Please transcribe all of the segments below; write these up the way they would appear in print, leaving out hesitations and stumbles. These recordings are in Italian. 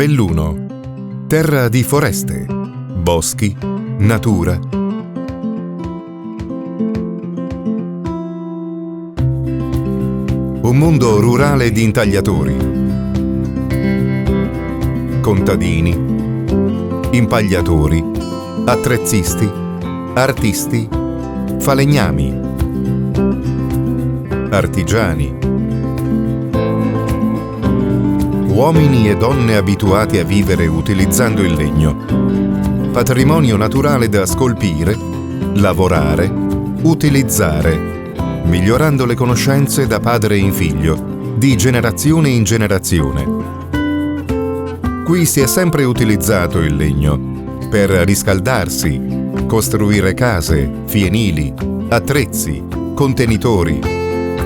Belluno, terra di foreste, boschi, natura. Un mondo rurale di intagliatori, contadini, impagliatori, attrezzisti, artisti, falegnami, artigiani, uomini e donne abituati a vivere utilizzando il legno, patrimonio naturale da scolpire, lavorare, utilizzare, migliorando le conoscenze da padre in figlio, di generazione in generazione. Qui si è sempre utilizzato il legno per riscaldarsi, costruire case, fienili, attrezzi, contenitori,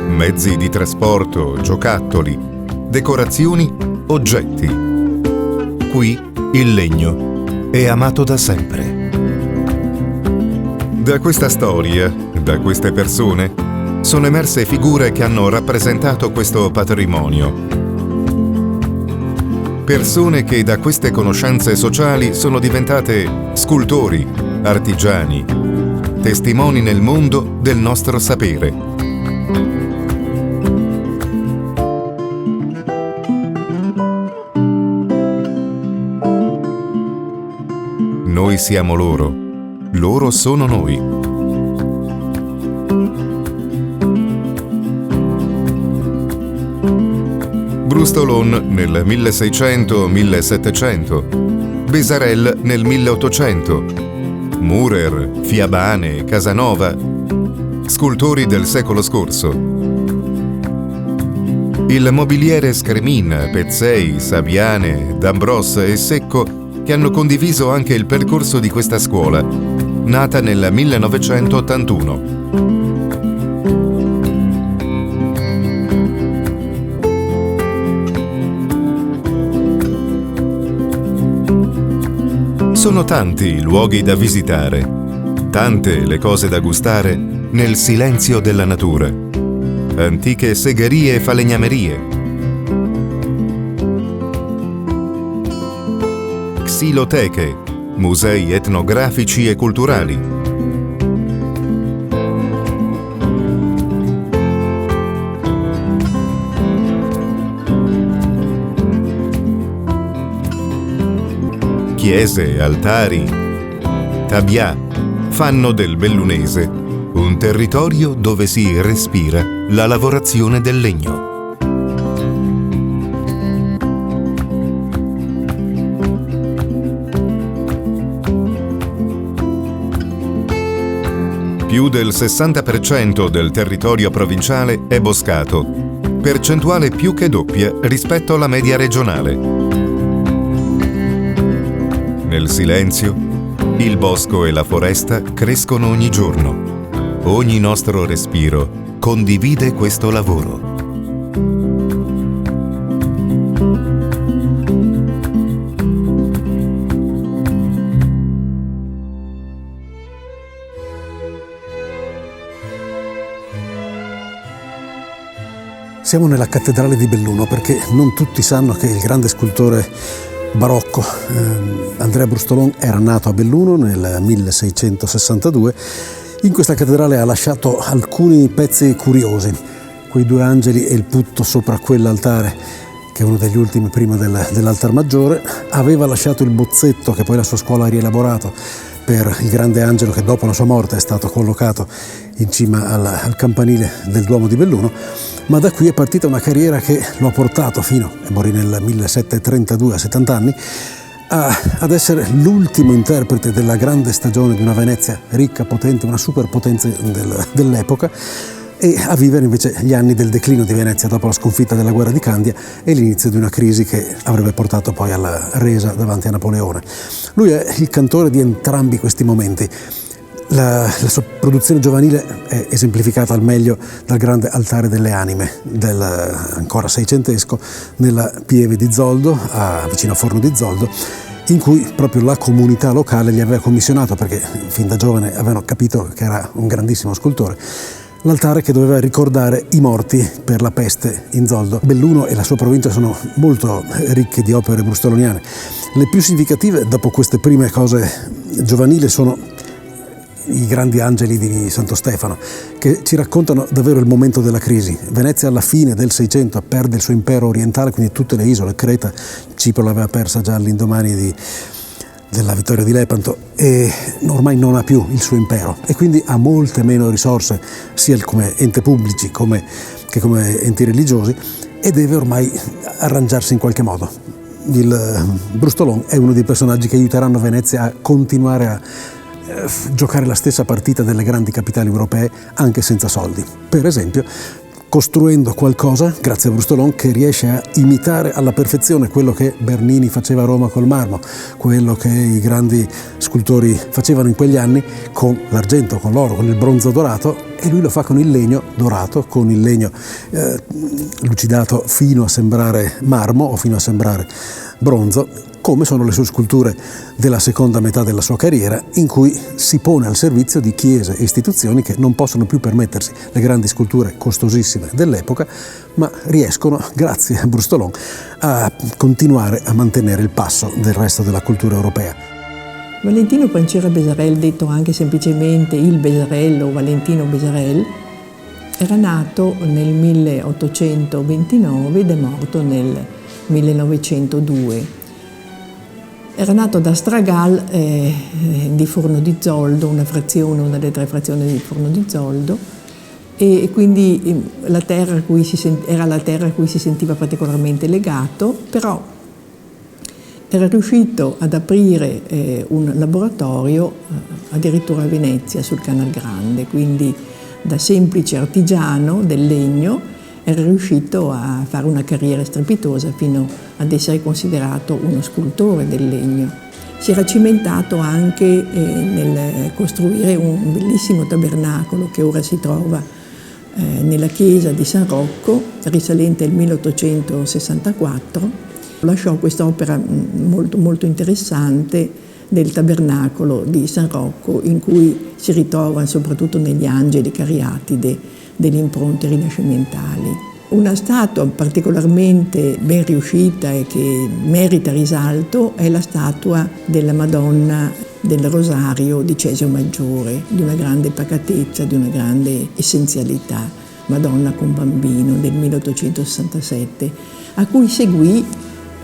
mezzi di trasporto, giocattoli, decorazioni, oggetti. Qui il legno è amato da sempre. Da questa storia, da queste persone, sono emerse figure che hanno rappresentato questo patrimonio. Persone che da queste conoscenze sociali sono diventate scultori, artigiani, testimoni nel mondo del nostro sapere. Noi siamo loro, loro sono noi. Brustolon nel 1600-1700, Besarel nel 1800, Murer, Fiabane, Casanova, scultori del secolo scorso. Il mobiliere Scremin, Pezzei, Saviane, D'Ambros e Secco che hanno condiviso anche il percorso di questa scuola, nata nel 1981. Sono tanti i luoghi da visitare, tante le cose da gustare nel silenzio della natura. Antiche segherie e falegnamerie, xiloteche, musei etnografici e culturali, chiese, altari, tabià fanno del bellunese un territorio dove si respira la lavorazione del legno. Più del 60% del territorio provinciale è boscato, percentuale più che doppia rispetto alla media regionale. Nel silenzio, il bosco e la foresta crescono ogni giorno. Ogni nostro respiro condivide questo lavoro. Siamo nella cattedrale di Belluno perché non tutti sanno che il grande scultore barocco Andrea Brustolon era nato a Belluno nel 1662. In questa cattedrale ha lasciato alcuni pezzi curiosi, quei due angeli e il putto sopra quell'altare, che è uno degli ultimi prima dell'altar maggiore. Aveva lasciato il bozzetto che poi la sua scuola ha rielaborato per il grande angelo che dopo la sua morte è stato collocato in cima al campanile del Duomo di Belluno, ma da qui è partita una carriera che lo ha portato fino, e morì nel 1732 a 70 anni, ad essere l'ultimo interprete della grande stagione di una Venezia ricca, potente, una superpotenza dell'epoca, e a vivere invece gli anni del declino di Venezia dopo la sconfitta della guerra di Candia e l'inizio di una crisi che avrebbe portato poi alla resa davanti a Napoleone. Lui è il cantore di entrambi questi momenti. La sua produzione giovanile è esemplificata al meglio dal grande altare delle anime ancora seicentesco nella Pieve di Zoldo, vicino a Forno di Zoldo, in cui proprio la comunità locale gli aveva commissionato, perché fin da giovane avevano capito che era un grandissimo scultore, l'altare che doveva ricordare i morti per la peste in Zoldo. Belluno e la sua provincia sono molto ricche di opere brustoloniane. Le più significative, dopo queste prime cose giovanili, sono i grandi angeli di Santo Stefano, che ci raccontano davvero il momento della crisi. Venezia alla fine del 600 perde il suo impero orientale, quindi tutte le isole, Creta, Cipro l'aveva persa già all'indomani della vittoria di Lepanto, e ormai non ha più il suo impero e quindi ha molte meno risorse sia come ente pubblici che come enti religiosi, e deve ormai arrangiarsi in qualche modo. Il Brustolon è uno dei personaggi che aiuteranno Venezia a continuare a giocare la stessa partita delle grandi capitali europee anche senza soldi. Per esempio, costruendo qualcosa, grazie a Brustolon, che riesce a imitare alla perfezione quello che Bernini faceva a Roma col marmo, quello che i grandi scultori facevano in quegli anni con l'argento, con l'oro, con il bronzo dorato, e lui lo fa con il legno dorato, con il legno lucidato fino a sembrare marmo o fino a sembrare bronzo, come sono le sue sculture della seconda metà della sua carriera, in cui si pone al servizio di chiese e istituzioni che non possono più permettersi le grandi sculture costosissime dell'epoca, ma riescono, grazie a Brustolon, a continuare a mantenere il passo del resto della cultura europea. Valentino Pancera Besarel, detto anche semplicemente il Besarello o Valentino Besarel, era nato nel 1829 ed è morto nel 1902. Era nato da Stragal di Forno di Zoldo, una delle 3 frazioni di Forno di Zoldo, e quindi era la terra a cui si sentiva particolarmente legato, però era riuscito ad aprire un laboratorio addirittura a Venezia sul Canal Grande, quindi da semplice artigiano del legno era riuscito a fare una carriera strepitosa fino ad essere considerato uno scultore del legno. Si era cimentato anche nel costruire un bellissimo tabernacolo che ora si trova nella chiesa di San Rocco, risalente al 1864. Lasciò quest'opera molto, molto interessante del tabernacolo di San Rocco, in cui si ritrovano soprattutto negli angeli cariatide delle impronte rinascimentali. Una statua particolarmente ben riuscita e che merita risalto è la statua della Madonna del Rosario di Cesio Maggiore, di una grande pacatezza, di una grande essenzialità, Madonna con bambino del 1867, a cui seguì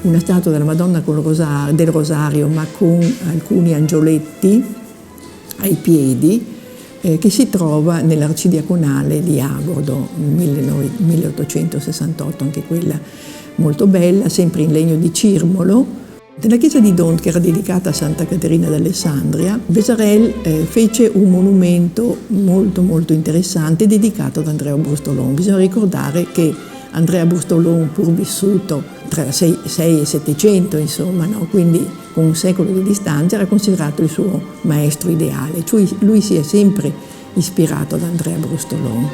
una statua della Madonna del Rosario, ma con alcuni angioletti ai piedi, che si trova nell'arcidiaconale di Agordo, 1868, anche quella molto bella, sempre in legno di cirmolo. Nella chiesa di Dont, che era dedicata a Santa Caterina d'Alessandria, Besarel fece un monumento molto molto interessante dedicato ad Andrea Brustolon. Bisogna ricordare che Andrea Brustolon, pur vissuto tra 6 e 700, insomma, no? Quindi con un secolo di distanza, era considerato il suo maestro ideale, cioè lui si è sempre ispirato ad Andrea Brustolon.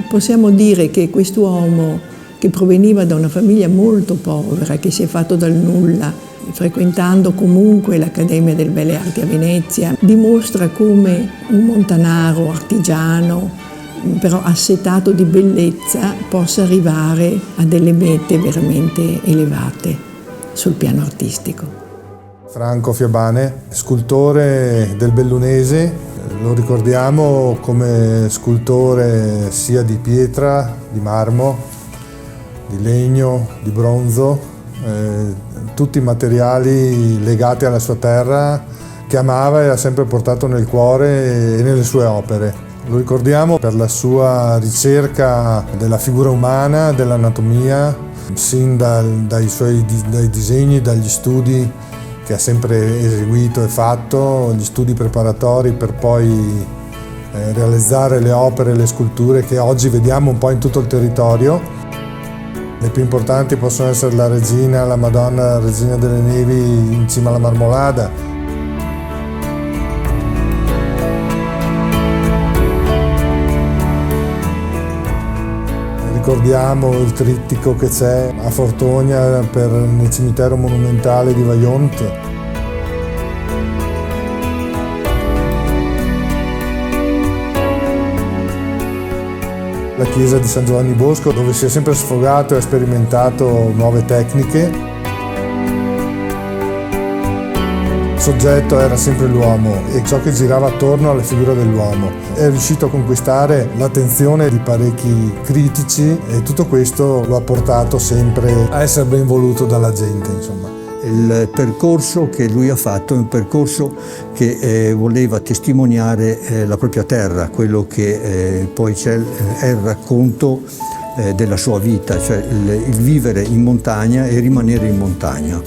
Possiamo dire che quest'uomo, che proveniva da una famiglia molto povera, che si è fatto dal nulla, frequentando comunque l'Accademia delle Belle Arti a Venezia, dimostra come un montanaro artigiano, però assetato di bellezza, possa arrivare a delle mete veramente elevate sul piano artistico. Franco Fiabane, scultore del Bellunese, lo ricordiamo come scultore sia di pietra, di marmo, di legno, di bronzo, tutti i materiali legati alla sua terra che amava e ha sempre portato nel cuore e nelle sue opere. Lo ricordiamo per la sua ricerca della figura umana, dell'anatomia, sin dai disegni, dagli studi che ha sempre eseguito e fatto, gli studi preparatori per poi realizzare le opere, le sculture che oggi vediamo un po' in tutto il territorio. Le più importanti possono essere la Regina, la Madonna, la Regina delle Nevi in cima alla Marmolada. Ricordiamo il trittico che c'è a Fortogna nel cimitero monumentale di Vaillant. la chiesa di San Giovanni Bosco, dove si è sempre sfogato e sperimentato nuove tecniche. Il soggetto era sempre l'uomo e ciò che girava attorno alla figura dell'uomo. È riuscito a conquistare l'attenzione di parecchi critici e tutto questo lo ha portato sempre a essere ben voluto dalla gente, insomma. Il percorso che lui ha fatto è un percorso che voleva testimoniare la propria terra, quello che poi è il racconto della sua vita, cioè il vivere in montagna e rimanere in montagna.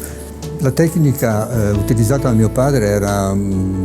La tecnica utilizzata da mio padre era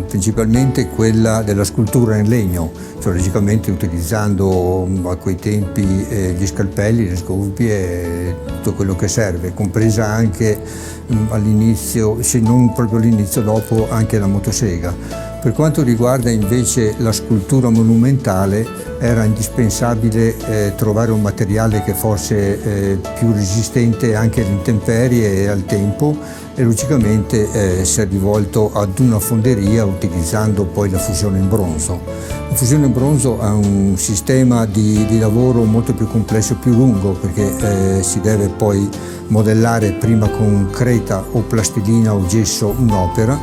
principalmente quella della scultura in legno, cioè logicamente utilizzando a quei tempi gli scalpelli, le scoppie e tutto quello che serve, compresa anche all'inizio, se non proprio all'inizio, dopo anche la motosega. Per quanto riguarda invece la scultura monumentale, era indispensabile trovare un materiale che fosse più resistente anche alle intemperie e al tempo, e logicamente si è rivolto ad una fonderia utilizzando poi la fusione in bronzo. La fusione in bronzo ha un sistema di lavoro molto più complesso e più lungo, perché si deve poi modellare prima con creta o plastilina o gesso un'opera,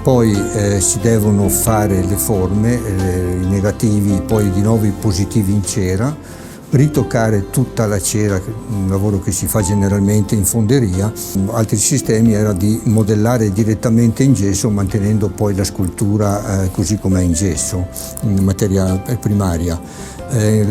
poi si devono fare le forme, i negativi, poi di nuovo i positivi in cera, ritoccare tutta la cera, un lavoro che si fa generalmente in fonderia. Altri sistemi era di modellare direttamente in gesso, mantenendo poi la scultura così com'è in gesso, in materia primaria.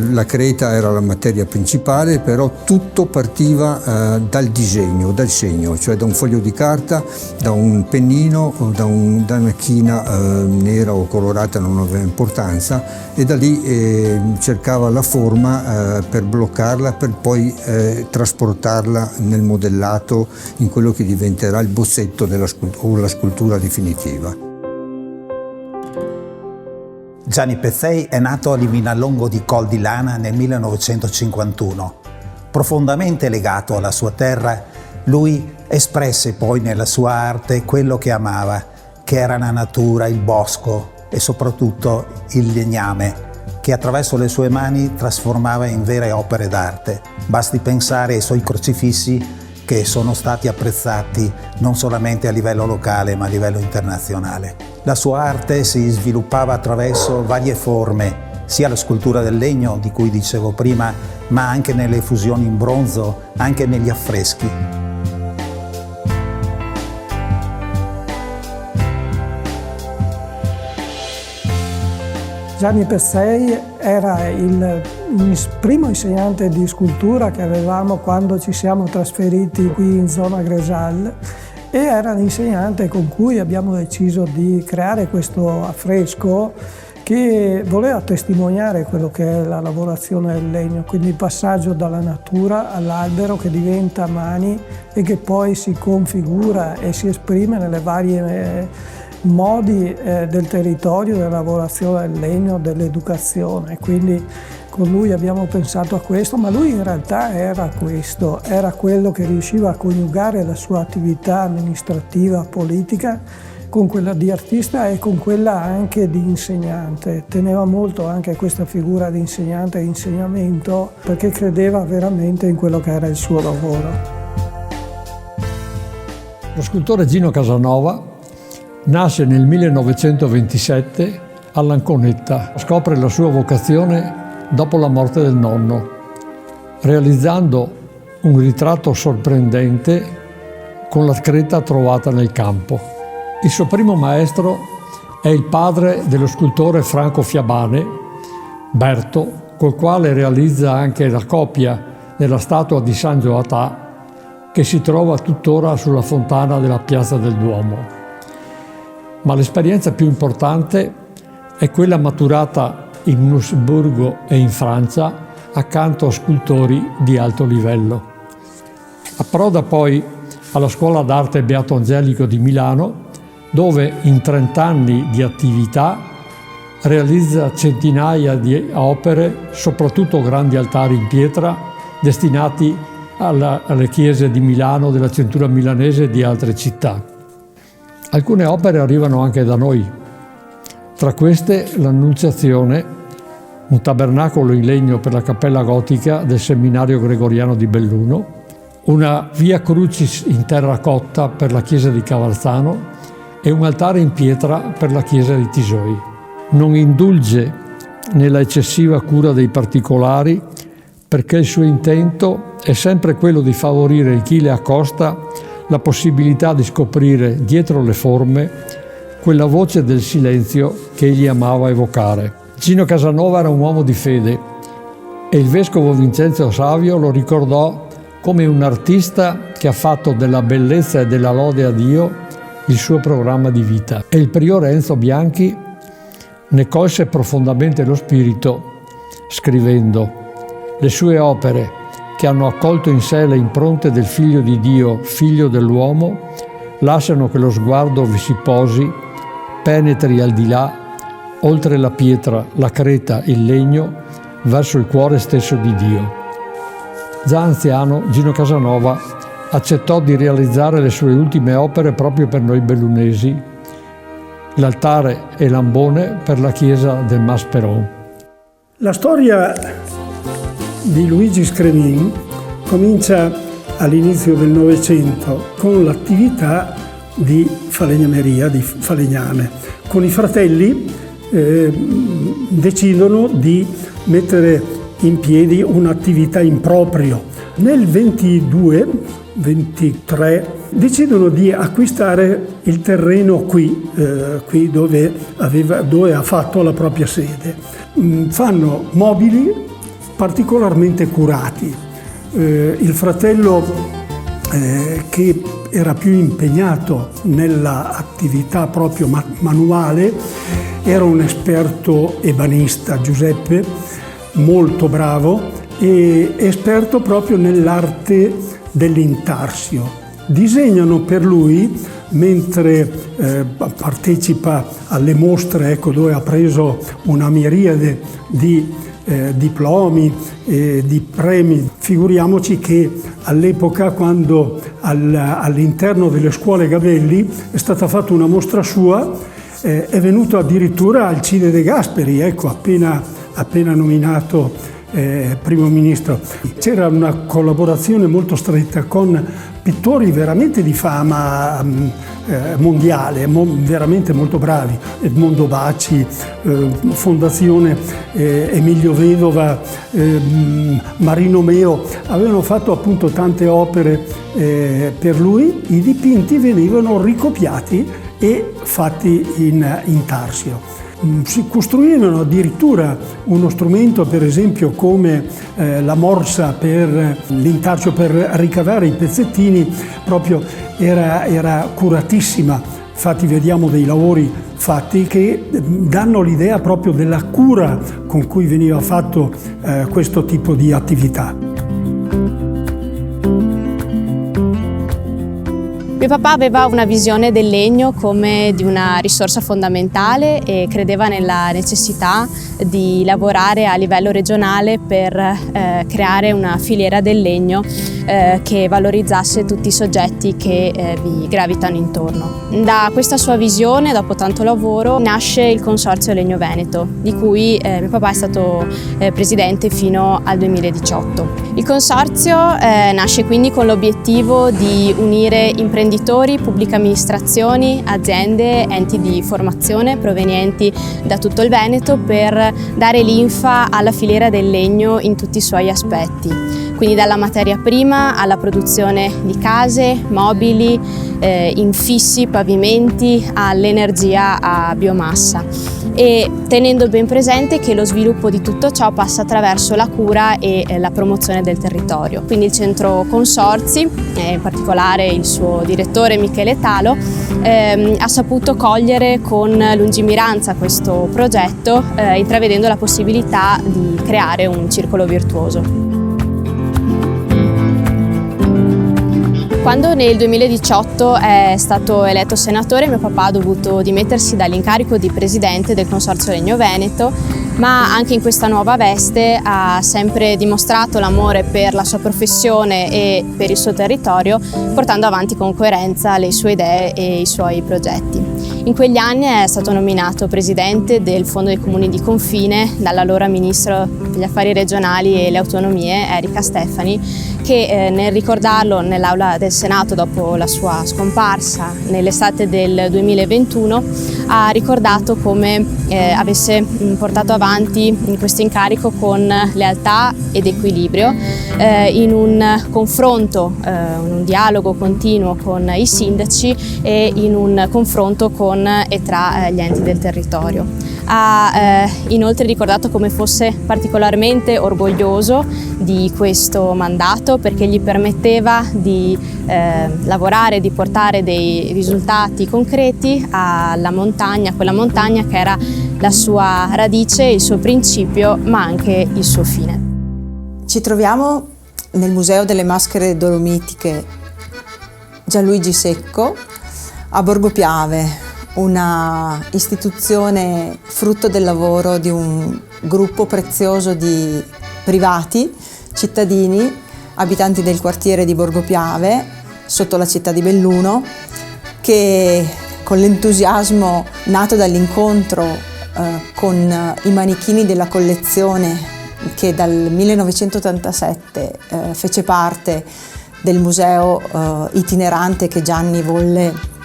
La creta era la materia principale, però tutto partiva dal disegno, dal segno, cioè da un foglio di carta, da un pennino o da una china nera o colorata, non aveva importanza, e da lì cercava la forma per bloccarla, per poi trasportarla nel modellato in quello che diventerà il bozzetto o la scultura definitiva. Gianni Pezzei è nato a Livinallongo di Col di Lana nel 1951. Profondamente legato alla sua terra, lui espresse poi nella sua arte quello che amava, che era la natura, il bosco e soprattutto il legname, che attraverso le sue mani trasformava in vere opere d'arte. Basti pensare ai suoi crocifissi, che sono stati apprezzati non solamente a livello locale ma a livello internazionale. La sua arte si sviluppava attraverso varie forme, sia la scultura del legno di cui dicevo prima, ma anche nelle fusioni in bronzo, anche negli affreschi. Gianni Pezzei era il primo insegnante di scultura che avevamo quando ci siamo trasferiti qui in zona Gresal, e era l'insegnante con cui abbiamo deciso di creare questo affresco che voleva testimoniare quello che è la lavorazione del legno, quindi il passaggio dalla natura all'albero che diventa mani e che poi si configura e si esprime nelle varie modi del territorio, della lavorazione del legno, dell'educazione. Quindi con lui abbiamo pensato a questo, ma lui in realtà era questo, era quello che riusciva a coniugare la sua attività amministrativa, politica, con quella di artista e con quella anche di insegnante. Teneva molto anche a questa figura di insegnante e insegnamento, perché credeva veramente in quello che era il suo lavoro. Lo scultore Gino Casanova nasce nel 1927 all'Anconetta. Scopre la sua vocazione dopo la morte del nonno, realizzando un ritratto sorprendente con la creta trovata nel campo. Il suo primo maestro è il padre dello scultore Franco Fiabane, Berto, col quale realizza anche la copia della statua di San Gioatà, che si trova tuttora sulla fontana della Piazza del Duomo. Ma l'esperienza più importante è quella maturata in Lussemburgo e in Francia accanto a scultori di alto livello. Approda poi alla Scuola d'Arte Beato Angelico di Milano, dove in 30 anni di attività realizza centinaia di opere, soprattutto grandi altari in pietra destinati alle chiese di Milano, della cintura milanese e di altre città. Alcune opere arrivano anche da noi, tra queste l'Annunciazione un tabernacolo in legno per la cappella gotica del seminario gregoriano di Belluno, una via Crucis in terracotta per la chiesa di Cavalzano e un altare in pietra per la chiesa di Tisoi. Non indulge nella eccessiva cura dei particolari perché il suo intento è sempre quello di favorire in chi le accosta la possibilità di scoprire dietro le forme quella voce del silenzio che egli amava evocare. Gino Casanova era un uomo di fede e il vescovo Vincenzo Savio lo ricordò come un artista che ha fatto della bellezza e della lode a Dio il suo programma di vita. E il priore Enzo Bianchi ne colse profondamente lo spirito scrivendo: le sue opere, che hanno accolto in sé le impronte del Figlio di Dio, Figlio dell'uomo, lasciano che lo sguardo vi si posi, penetri al di là, oltre la pietra, la creta, il legno, verso il cuore stesso di Dio. Già anziano, Gino Casanova accettò di realizzare le sue ultime opere proprio per noi bellunesi, l'altare e l'ambone per la chiesa del Mas Peron. La storia di Luigi Scremin comincia all'inizio del Novecento con l'attività di falegnameria, di falegname. Con i fratelli decidono di mettere in piedi un'attività in proprio. Nel 22-23 decidono di acquistare il terreno qui dove ha fatto la propria sede. Fanno mobili particolarmente curati. Il fratello che era più impegnato nell'attività proprio manuale era un esperto ebanista, Giuseppe, molto bravo e esperto proprio nell'arte dell'intarsio. Disegnano per lui, mentre partecipa alle mostre, dove ha preso una miriade di diplomi e di premi. Figuriamoci che all'epoca, quando all'interno delle scuole Gabelli è stata fatta una mostra sua, è venuto addirittura Alcide De Gasperi, appena nominato primo ministro. C'era una collaborazione molto stretta con pittori veramente di fama mondiale, veramente molto bravi. Edmondo Bacci, Fondazione Emilio Vedova, Marino Meo, avevano fatto appunto tante opere per lui. I dipinti venivano ricopiati e fatti in intarsio. Si costruivano addirittura uno strumento, per esempio, come la morsa per l'intarsio, per ricavare i pezzettini, proprio era curatissima. Infatti vediamo dei lavori fatti che danno l'idea proprio della cura con cui veniva fatto questo tipo di attività. Mio papà aveva una visione del legno come di una risorsa fondamentale e credeva nella necessità di lavorare a livello regionale per creare una filiera del legno che valorizzasse tutti i soggetti che vi gravitano intorno. Da questa sua visione, dopo tanto lavoro, nasce il Consorzio Legno Veneto, di cui mio papà è stato presidente fino al 2018. Il Consorzio nasce quindi con l'obiettivo di unire imprenditori, pubbliche amministrazioni, aziende, enti di formazione provenienti da tutto il Veneto per dare linfa alla filiera del legno in tutti i suoi aspetti. Quindi dalla materia prima alla produzione di case, mobili, infissi, pavimenti, all'energia a biomassa. E tenendo ben presente che lo sviluppo di tutto ciò passa attraverso la cura e la promozione del territorio. Quindi il centro consorzi, in particolare il suo direttore Michele Talo, ha saputo cogliere con lungimiranza questo progetto, intravedendo la possibilità di creare un circolo virtuoso. Quando nel 2018 è stato eletto senatore, mio papà ha dovuto dimettersi dall'incarico di presidente del Consorzio Legno Veneto, ma anche in questa nuova veste ha sempre dimostrato l'amore per la sua professione e per il suo territorio, portando avanti con coerenza le sue idee e i suoi progetti. In quegli anni è stato nominato presidente del Fondo dei Comuni di Confine dall'allora ministro degli Affari Regionali e le Autonomie Erika Stefani, che nel ricordarlo nell'Aula del Senato dopo la sua scomparsa nell'estate del 2021 ha ricordato come avesse portato avanti questo incarico con lealtà ed equilibrio in un confronto, in un dialogo continuo con i sindaci e in un confronto con e tra gli enti del territorio. Ha inoltre ricordato come fosse particolarmente orgoglioso di questo mandato perché gli permetteva di lavorare, di portare dei risultati concreti alla montagna, quella montagna che era la sua radice, il suo principio, ma anche il suo fine. Ci troviamo nel Museo delle Maschere Dolomitiche Gianluigi Secco a Borgo Piave, una istituzione frutto del lavoro di un gruppo prezioso di privati, cittadini, abitanti del quartiere di Borgo Piave, sotto la città di Belluno, che con l'entusiasmo nato dall'incontro con i manichini della collezione che dal 1987 fece parte del museo itinerante che Gianni volle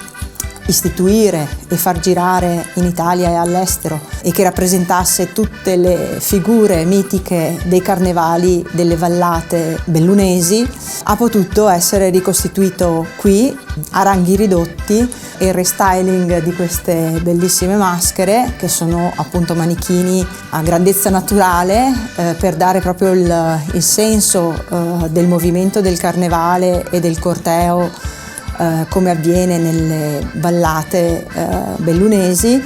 istituire e far girare in Italia e all'estero e che rappresentasse tutte le figure mitiche dei carnevali delle vallate bellunesi, ha potuto essere ricostituito qui a ranghi ridotti e il restyling di queste bellissime maschere, che sono appunto manichini a grandezza naturale per dare proprio il senso del movimento del carnevale e del corteo come avviene nelle vallate bellunesi,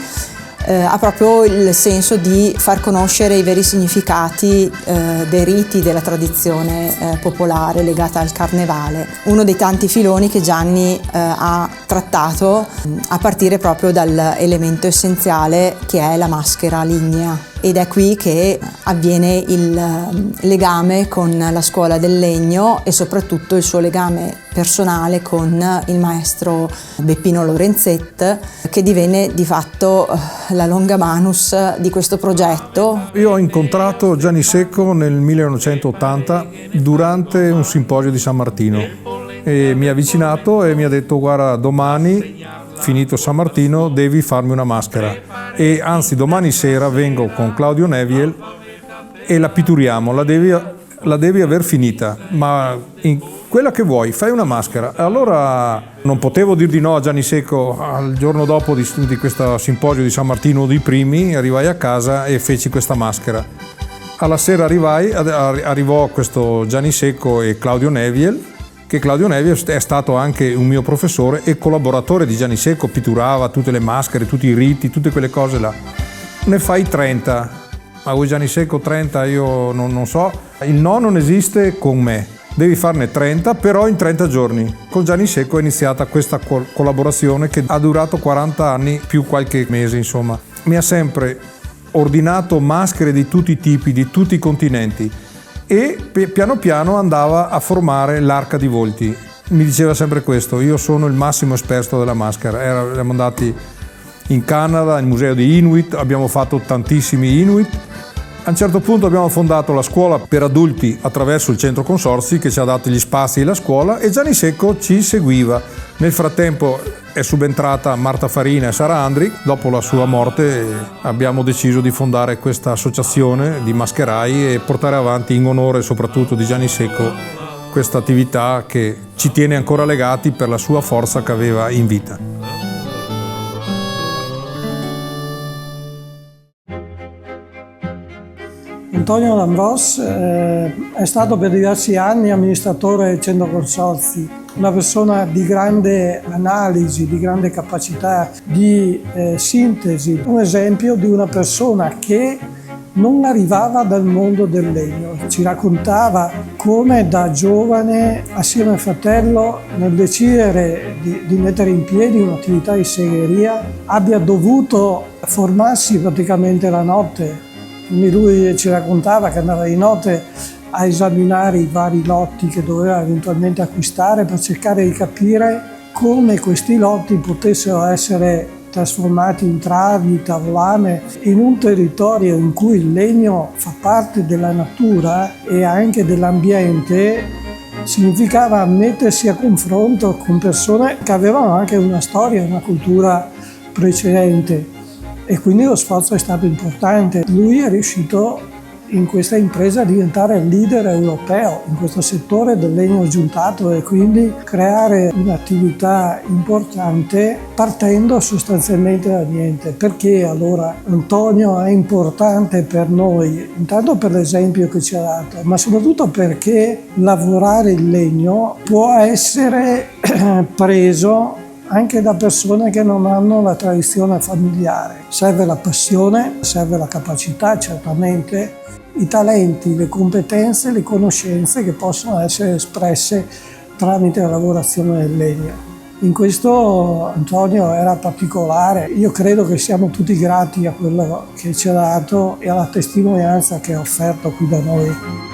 ha proprio il senso di far conoscere i veri significati dei riti della tradizione popolare legata al carnevale. Uno dei tanti filoni che Gianni ha trattato a partire proprio dall'elemento essenziale che è la maschera lignea. Ed è qui che avviene il legame con la scuola del legno e soprattutto il suo legame personale con il maestro Beppino Lorenzet, che divenne di fatto la longa manus di questo progetto. Io ho incontrato Gianni Secco nel 1980 durante un simposio di San Martino e mi ha avvicinato e mi ha detto: guarda, domani, finito San Martino, devi farmi una maschera e anzi domani sera vengo con Claudio Neviel e la pitturiamo, la devi aver finita, ma quella che vuoi, fai una maschera. Allora non potevo dir di no a Gianni Secco. Al giorno dopo di questo simposio di San Martino, dei primi, arrivai a casa e feci questa maschera. Alla sera arrivò questo Gianni Secco e Claudio Neviel, che Claudio Neviel è stato anche un mio professore e collaboratore di Gianni Secco, pitturava tutte le maschere, tutti i riti, tutte quelle cose là. Ne fai 30, ma voi Gianni Secco 30 io non so, il no non esiste con me, devi farne 30 però in 30 giorni. Con Gianni Secco è iniziata questa collaborazione che ha durato 40 anni più qualche mese, insomma. Mi ha sempre ordinato maschere di tutti i tipi, di tutti i continenti, e piano piano andava a formare l'arca di volti. Mi diceva sempre questo: io sono il massimo esperto della maschera. Eravamo andati in Canada, al museo di Inuit, abbiamo fatto tantissimi Inuit. A un certo punto abbiamo fondato la scuola per adulti attraverso il centro consorzi che ci ha dato gli spazi e la scuola, e Gianni Secco ci seguiva. Nel frattempo è subentrata Marta Farina e Sara Andri. Dopo la sua morte abbiamo deciso di fondare questa associazione di mascherai e portare avanti, in onore soprattutto di Gianni Secco, questa attività che ci tiene ancora legati per la sua forza che aveva in vita. Antonio D'Ambros è stato per diversi anni amministratore del centro consorzi, una persona di grande analisi, di grande capacità di sintesi, un esempio di una persona che non arrivava dal mondo del legno. Ci raccontava come da giovane, assieme al fratello, nel decidere di mettere in piedi un'attività di segheria, abbia dovuto formarsi praticamente la notte. Quindi lui ci raccontava che andava di notte a esaminare i vari lotti che doveva eventualmente acquistare per cercare di capire come questi lotti potessero essere trasformati in travi, tavolame, in un territorio in cui il legno fa parte della natura e anche dell'ambiente, significava mettersi a confronto con persone che avevano anche una storia, una cultura precedente, e quindi lo sforzo è stato importante. Lui è riuscito in questa impresa a diventare leader europeo in questo settore del legno giuntato e quindi creare un'attività importante partendo sostanzialmente da niente. Perché allora Antonio è importante per noi? Intanto per l'esempio che ci ha dato, ma soprattutto perché lavorare il legno può essere preso anche da persone che non hanno la tradizione familiare. Serve la passione, serve la capacità certamente, i talenti, le competenze, le conoscenze che possono essere espresse tramite la lavorazione del legno. In questo Antonio era particolare. Io credo che siamo tutti grati a quello che ci ha dato e alla testimonianza che ha offerto qui da noi.